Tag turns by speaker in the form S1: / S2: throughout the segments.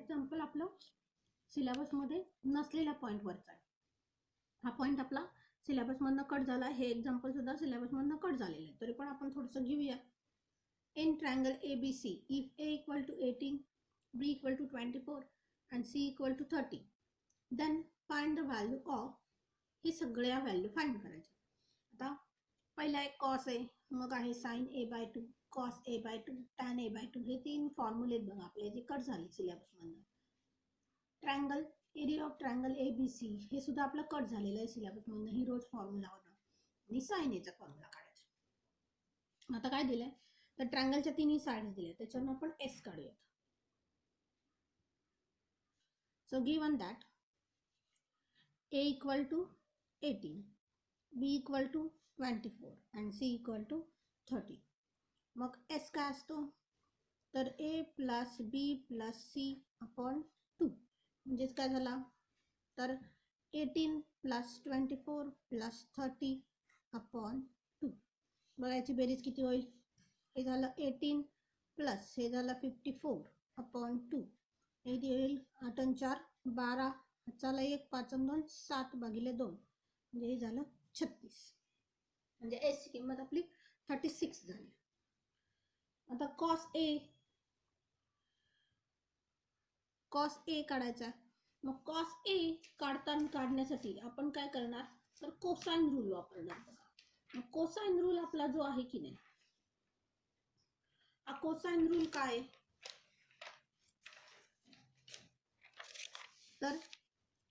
S1: Example आपलं सिलेबसमध्ये नसलेल्या पॉईंटवरचा आहे. हा पॉईंट आपला सिलेबसमधनं कट झाला. हे एक्झाम्पल सुद्धा सिलेबसमधनं कट झालेलं आहे. तरी पण आपण थोडंसं घेऊया. In triangle ABC, if A equal to 18, B equal to 24 and C equal to 30, then find the value of, ही सगळ्या व्हॅल्यू फाइंड करायच्या. आता पहिला एक कॉस आहे, मग आहे sign A/2, cos A/2, tan A/2. हे 3 फॉर्म्युले बघा आपले जे कट झाले सिलेबसमधनं. Triangle, area of triangle ABC हे सुद्धा आपलं कट झालेलं आहे सिलेबसमधनं. ही रोज फॉर्म्युला होता आणि साइन Aचा फॉर्म्युला काढायचा. आता काय दिलंय तर ट्रायंगलच्या तिन्ही साइड्स दिल्या, त्याच्यावर आपण S काढूयात. So given that A equal to 18, B equal to 24 and C equal to 30. मग S काय असतो तर A plus B plus C upon 2. म्हणजेच काय झाला तर 18 plus 24 plus 30 upon 2. बघायची बेरीज किती होईल. हे झालं 18 प्लस हे झालं 54 अपॉन 2. हे होईल 8 आणि 4 12. चला 1 5 आणि 2 7 भागिले 2 म्हणजे हे झालं 36. म्हणजे S ची किंमत आपली 36 झाली. आता कॉस A काढायचा. मग कॉस A काढण्यासाठी आपण काय करणार तर कोसाइन रूल वापरणार. मग कोसाइन रूल आपला जो आहे की नाही, कोसाइन रूल काय तर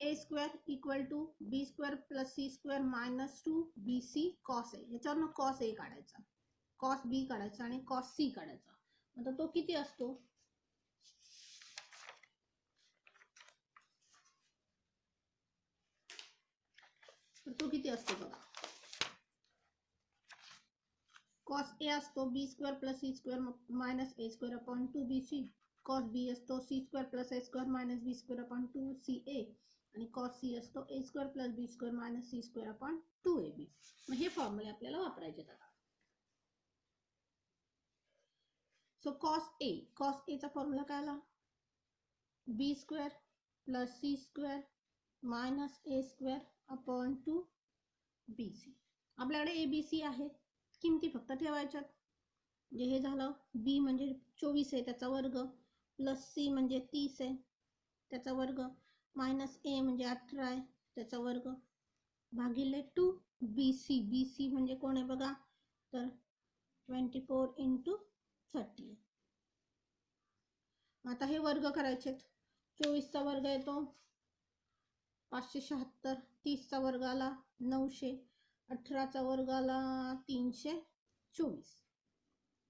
S1: A² equal to B² plus C² minus 2BC cos A. याच्यावरनं कॉस A काढायचा, कॉस B काढायचा आणि कॉस C काढायचा. आता तो किती असतो तर तो किती असतो बघा. कॉस A असतो B² plus C² minus A² upon 2BC. Cos B असतो C² plus A² minus B² upon 2CA आणि कॉस C असतो A² plus B² minus C² upon 2AB. मग हे फॉर्म्युले आपल्याला वापरायचे आहेत. सो कॉस A चा फॉर्म्युला काय आला B² plus C² minus A² upon 2BC. आपल्याकडे ABC आहे, किमती फक्त ठेवायच्यात. म्हणजे हे झालं B म्हणजे 24 आहे त्याचा वर्ग, प्लस C म्हणजे 30 आहे त्याचा वर्ग, मायनस A म्हणजे 18 आहे त्याचा वर्ग, भागिले 2BC म्हणजे कोण आहे बघा तर 24 इंटू 30. आता हे वर्ग करायचे. 24 चा वर्ग येतो 576, 30 चा वर्ग आला 900, 18 चा वर्ग आला 324,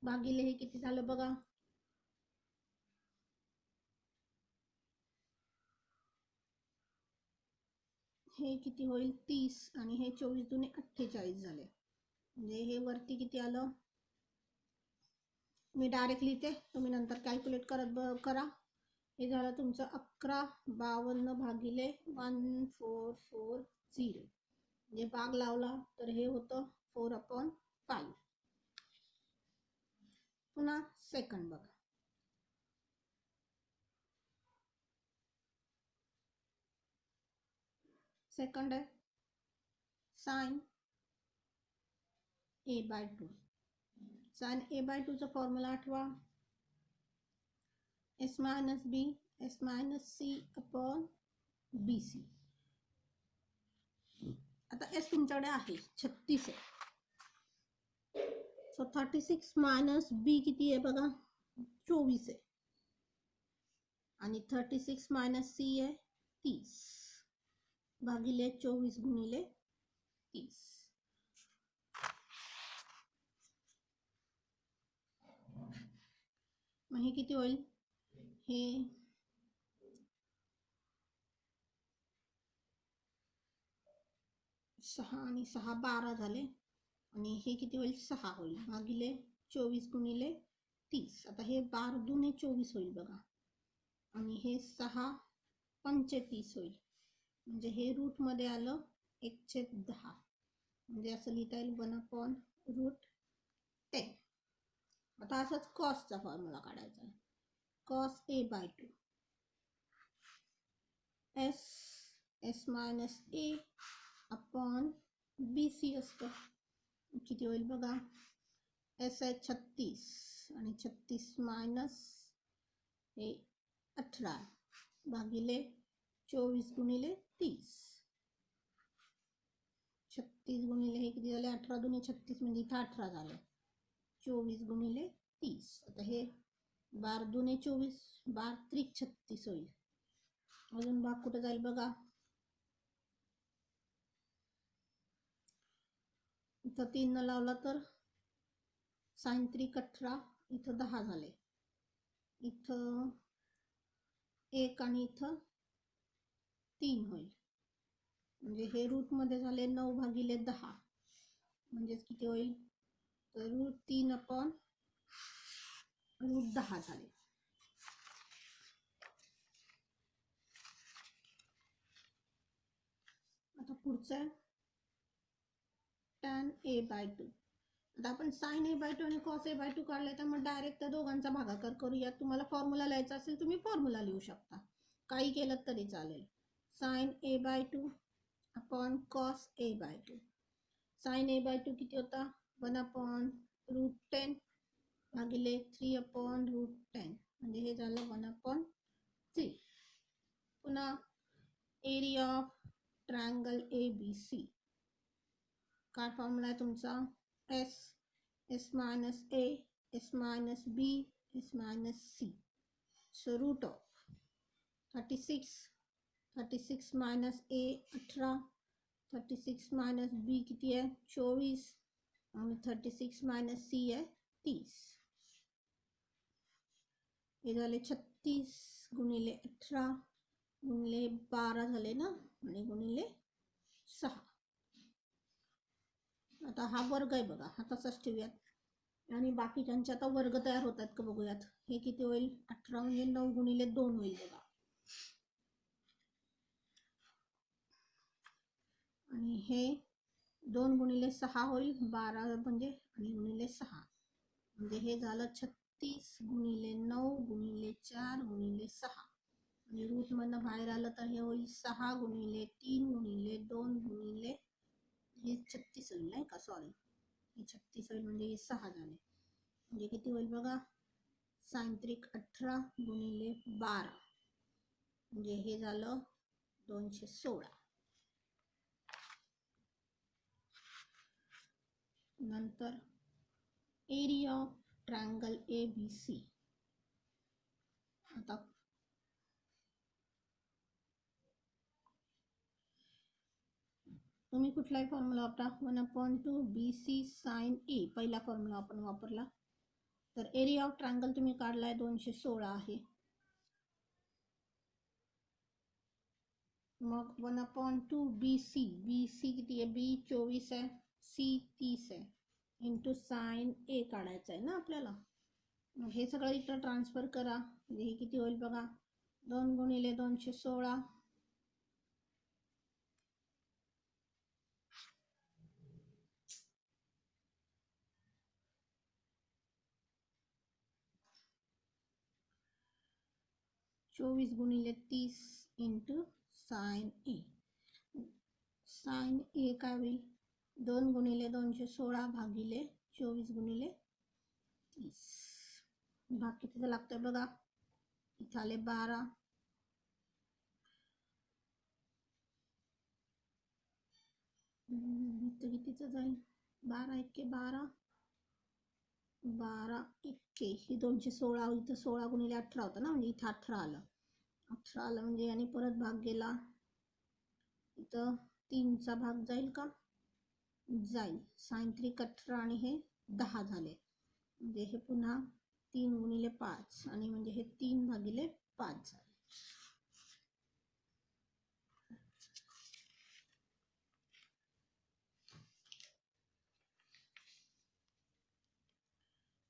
S1: भागिले हे किती झालं बघा हे किती होईल 30 आणि हे 24 दुने 48 झाले. म्हणजे हे वरती किती आलं मी डायरेक्ट लिहिते, तुम्ही नंतर कॅल्क्युलेट करा. हे झालं तुमचं 1152 भागिले 1440. म्हणजे भाग लावला तर हे होतं 4/5. पुन्हा सेकंड बघा. सेकंड आहे साइन A/2. साइन A/2 चा फॉर्म्युला आठवा S minus B S minus C upon BC. आता S तुमच्याकडे आहे 36 आहे. सो 36 मायनस B किती आहे बघा 24 आहे आणि 36 मायनस C आहे 30 भागिले 24 गुणिले 30. मग हे किती होईल हे 6 आणि 6 12 झाले आणि हे किती होईल 6 होईल भागिले 24 गुणिले 30. आता हे 12 दुने 24 होईल बघा आणि हे 6 35 होईल. म्हणजे हे रूट मध्ये आलं 1/10. म्हणजे असं लिहिता येईल 1/√10. आता असंच कॉसचा फॉर्म्युला काढायचा आहे. Cos A/2 s s minus a upon b c असतं. किती होईल बघा, एस आहे 36 आणि 36 मायनस हे 18 भागिले 24 गुणिले 30. 36 गुणिले हे किती झाले, 18 दुने 36 म्हणजे इथं 18 झालं. 24 गुणिले 30. आता हे 12 दुने 24, 12 त्रिक 36 होईल. अजून भाग कुठं जाईल बघा, इथं 3 न लावला तर साइन त्रिक 18, इथं 10 झाले. इथं 1 आणि इथं 3 होईल. म्हणजे हे रूट मध्ये झाले 9 भागिले 10, म्हणजेच किती होईल, तर रूट 3 अपॉन रूट 10 झाले. आता पुढचं आहे tan a बाय 2. आता आपण साइन a बाय 2 आणि कॉस a बाय 2 काढले, तर मग डायरेक्ट त्या दोघांचा भागाकार करूया. तुम्हाला फॉर्म्युला लिहायचा असेल तुम्ही फॉर्म्युला लिहू शकता, काही केलं तरी चालेल. Sine a by 2 upon cos a by 2. Sine a by 2 किती होता, 1 अपॉन रूट 10 भागिले 3 अपॉन रूट 10, म्हणजे हे झालं 1 अपॉन 3. पुन्हा area of triangle A B C, काय फॉर्म्युला आहे तुमचा, s s minus A S minus B S minus c. So root of 36 minus a 18, 36 minus b किती आहे 24 आणि 36 मायनस सी आहे 30. हे झाले 36 गुणिले 18 गुणिले 12 झाले ना, आणि गुणिले 6. आता हा वर्ग आहे बघा, हा तसाच ठेवूयात आणि बाकीच्यांचे आता वर्ग तयार होतात का बघूयात. हे किती होईल, 18 म्हणजे 9 गुणिले 2 होईल बघा, आणि हे 2 गुणिले 6 होईल 12 म्हणजे, आणि गुणिले 6 म्हणजे हे झालं 36 गुणिले 9 गुणिले 4 गुणिले 6. आणि रूट मधनं बाहेर आलं तर हे होईल 6 गुणिले 3 गुणिले 2 गुणिले, हे 36 होईल नाही का, सॉरी हे 36 होईल म्हणजे हे 6 झाले. म्हणजे किती होईल बघा, साइन त्रिक 18 गुणिले 12 म्हणजे हे झालं 216. नंतर area of triangle A B C. आता तुम्ही कुठलाही फॉर्म्युला वापरा, 1/2 बी सी साइन ए पहिला फॉर्म्युला आपण वापरला. तर एरिया ऑफ ट्रायंगल तुम्ही काढलाय 216 आहे. मग 1/2 बी सी किती आहे, बी 24 आहे, सी 30 आहे, इंटू साइन ए काढायचं आहे ना आपल्याला. मग हे सगळं इकडं ट्रान्सफर करा, म्हणजे हे किती होईल बघा, 2 गुणिले 216 24 गुणिले 30 इंटू साइन ए. साइन ए काय होईल, 2 गुणिले 216 भागिले 24 गुणिले 30. भाग कितीचं लागतंय बघा, इथं आले 12, इथं कितीचं जाईल, 12 एके 12, 12 एके ही 216, इथं 16 गुणिले 18 होतं ना, म्हणजे इथं 18 आलं. 18 आलं म्हणजे आणि परत भाग गेला, इथं 3चा भाग जाईल का, जाईल. साइन त्रिक 18 आणि हे 10 झाले, म्हणजे हे पुन्हा 3 गुणिले 5 आणि म्हणजे हे 3 भागिले 5 झाले.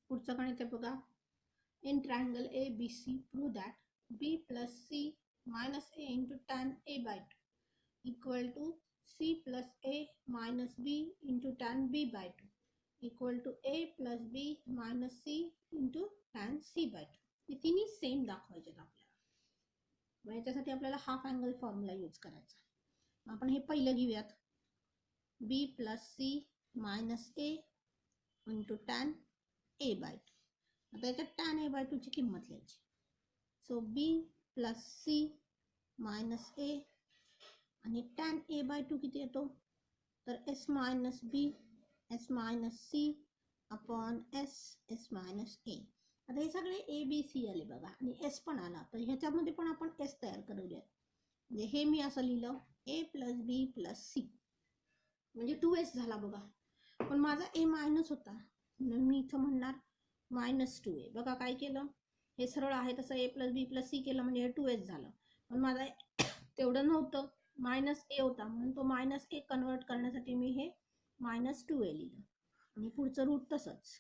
S1: पुढचं गणित आहे बघा, in triangle A B C prove that B plus C minus A into tan A by 2 equal to C plus A minus B into tan B by 2 equal to A plus B minus C into tan C by 2. हे तिन्ही same दाखवायचे आपल्याला. मग याच्यासाठी आपल्याला half angle formula use करायचा. आपण हे पहिलं घेऊयात, b plus C minus A into tan A by two. आता याच्यात टॅन ए बाय टूची किंमत लिहायची. So b plus C minus a आणि टॅन ए बाय टू किती येतो, तर S minus B S minus C upon s minus a. आता हे सगळे ए बी सी आले बघा आणि एस पण आला, तर ह्याच्यामध्ये पण आपण एस तयार करूया. म्हणजे हे मी असं लिहिलं ए प्लस बी प्लस सी, म्हणजे 2s झाला बघा. पण माझा ए मायनस होता, मी इथं म्हणणार -2a. बघा काय केलं, हे सरळ आहे तसं ए प्लस बी प्लस सी केलं म्हणजे 2s झालं. पण माझा तेवढं नव्हतं, -a होता, म्हणून तो -a कन्वर्ट करण्यासाठी मी हे -2a लिहिलं. आणि पुढचं रूट तसंच,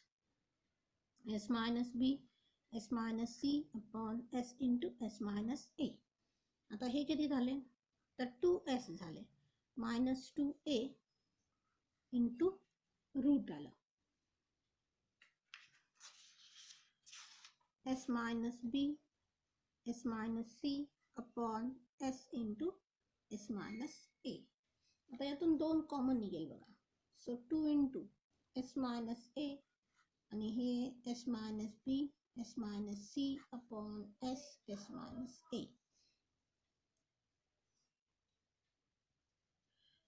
S1: s minus B S minus C upon S into S minus a. आता हे किती झाले, तर 2s झाले, -2a इंटू रूट आलं S minus B S minus C upon S into S minus a. आता यातून 2 कॉमन निघेल बघा. So 2 into S minus a आणि हे s minus B S minus C upon s minus a.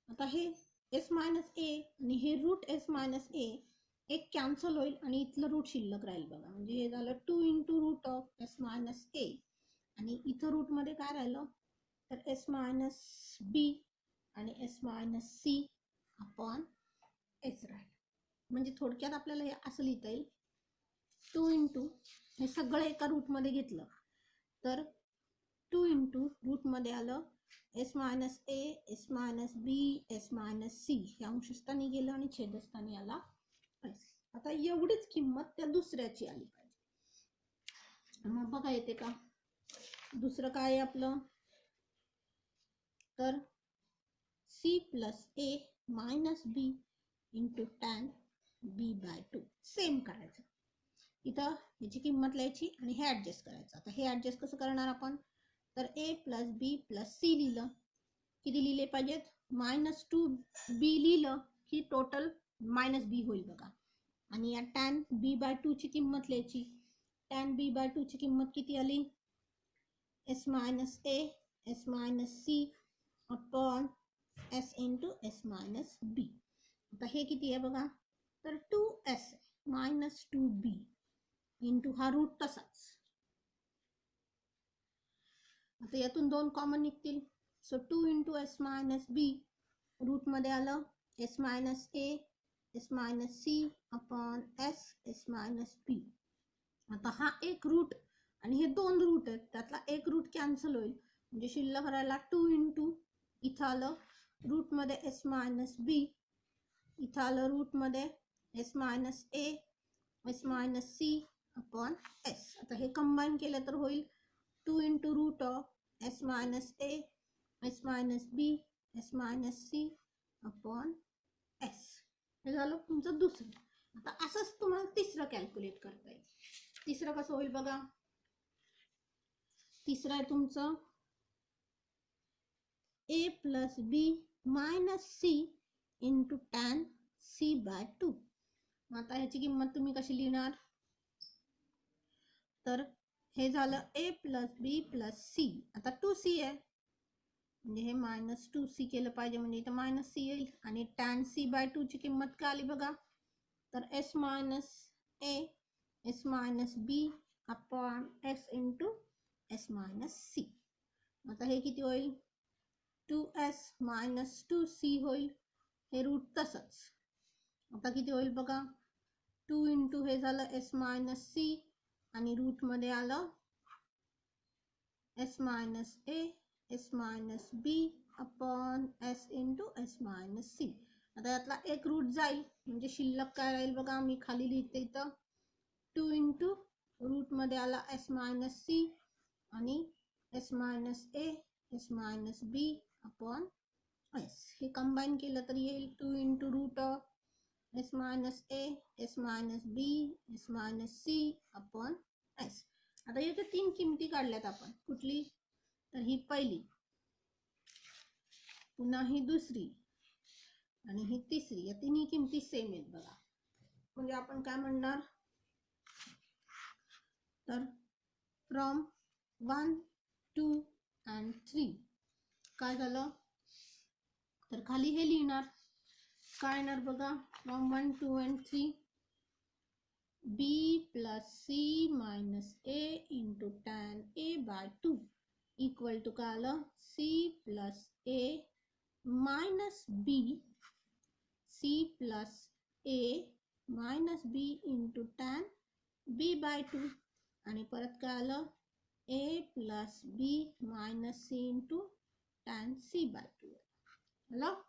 S1: आता हे s minus a आणि हे रूट एस मायनस ए एक कॅन्सल होईल आणि इथलं रूट शिल्लक राहील बघा. म्हणजे हे झालं 2 into root of S minus a आणि इथं रूटमध्ये काय राहिलं, तर एस मायनस बी आणि S minus C upon S राहील. म्हणजे थोडक्यात आपल्याला हे असं लिहिता येईल, 2 इंटू हे सगळं एका रूटमध्ये घेतलं तर 2 इंटू रूटमध्ये आलं S minus A S minus B S minus C, हे अंशस्थानी गेलं आणि छेदस्थानी आला एस. आता एवढीच किंमत त्या दुसऱ्याची आली पाहिजे. मग बघा येते का, दुसरं काय आहे आपलं, तर C plus A minus B into tan B by two. Same करायचं, इथं याची किंमत लिहायची आणि हे ॲडजस्ट करायचं. आता हे ॲडजस्ट कसं करणार आपण, तर ए प्लस बी प्लस सी लिहिलं, किती लिहिले पाहिजेत, -2b लिहिलं की टोटल -b होईल बघा. आणि या टॅन बी बाय टूची किंमत लिहायची. टॅन बी बाय टूची किंमत किती आली, s minus A S minus C upon S into S minus b. आता हे किती आहे बघा, तर 2s -2b इंटू हा रूट तसाच. आता यातून 2 कॉमन निघतील. So 2 into S minus b, रूटमध्ये आलं S minus A S minus C upon s minus b. आता हा एक रूट आणि हे 2 रूट आहेत, त्यातला एक रूट कॅन्सल होईल म्हणजे शिल्लक राहिला 2 इंटू, इथं आलं रूटमध्ये एस मायनस बी, इथं आलं रूटमध्ये s minus A S minus C upon S. आता हे कंबाईन केलं तर होईल 2 into root of S minus A S minus B S minus C upon S. हे झालं तुमचं दुसरं. आता असंच तुम्हाला तिसरं कॅल्क्युलेट करता येईल. तिसरं कसं होईल बघा, तिसरं आहे तुमचं a plus B minus C into tan C by two. आता ह्याची किंमत तुम्ही कशी लिहिणार, तर हे झालं a plus b plus c. आता 2c आहे म्हणजे हे -2c केलं पाहिजे, म्हणजे इथं -c येईल. आणि टॅन सी बाय टूची किंमत काय आली बघा, तर S minus A S minus B upon S into S minus C. आता हे किती होईल, 2s -2c होईल, हे रूट तसंच. आता किती होईल बघा, 2 इंटू हे झालं एस मायनस सी आणि रूटमध्ये आलं S minus A S minus B upon S into S minus C. आता यातला एक रूट जाईल म्हणजे शिल्लक काय राहील बघा, मी खाली लिहिते इथं 2 इंटू रूटमध्ये आला एस मायनस सी आणि S minus A S minus B upon S. हे कंबाईन केलं तर येईल 2 into root of S minus A S minus B S minus C upon S. आता याच्या 3 किमती काढल्यात आपण, कुठली, तर ही पहिली, पुन्हा ही दुसरी आणि ही तिसरी. या तिन्ही किमती सेम आहेत बघा. म्हणजे आपण काय म्हणणार, तर फ्रॉम 1, 2 and 3 काय झालं, तर खाली हे लिहिणार. काय येणार बघा, from 1, 2 and 3 b plus c minus a into tan a by 2 equal to काय आलं, c plus a minus b, c plus a minus b into tan b by 2 आणि परत काय आलं, a plus b minus c into tan c by 2 आलं.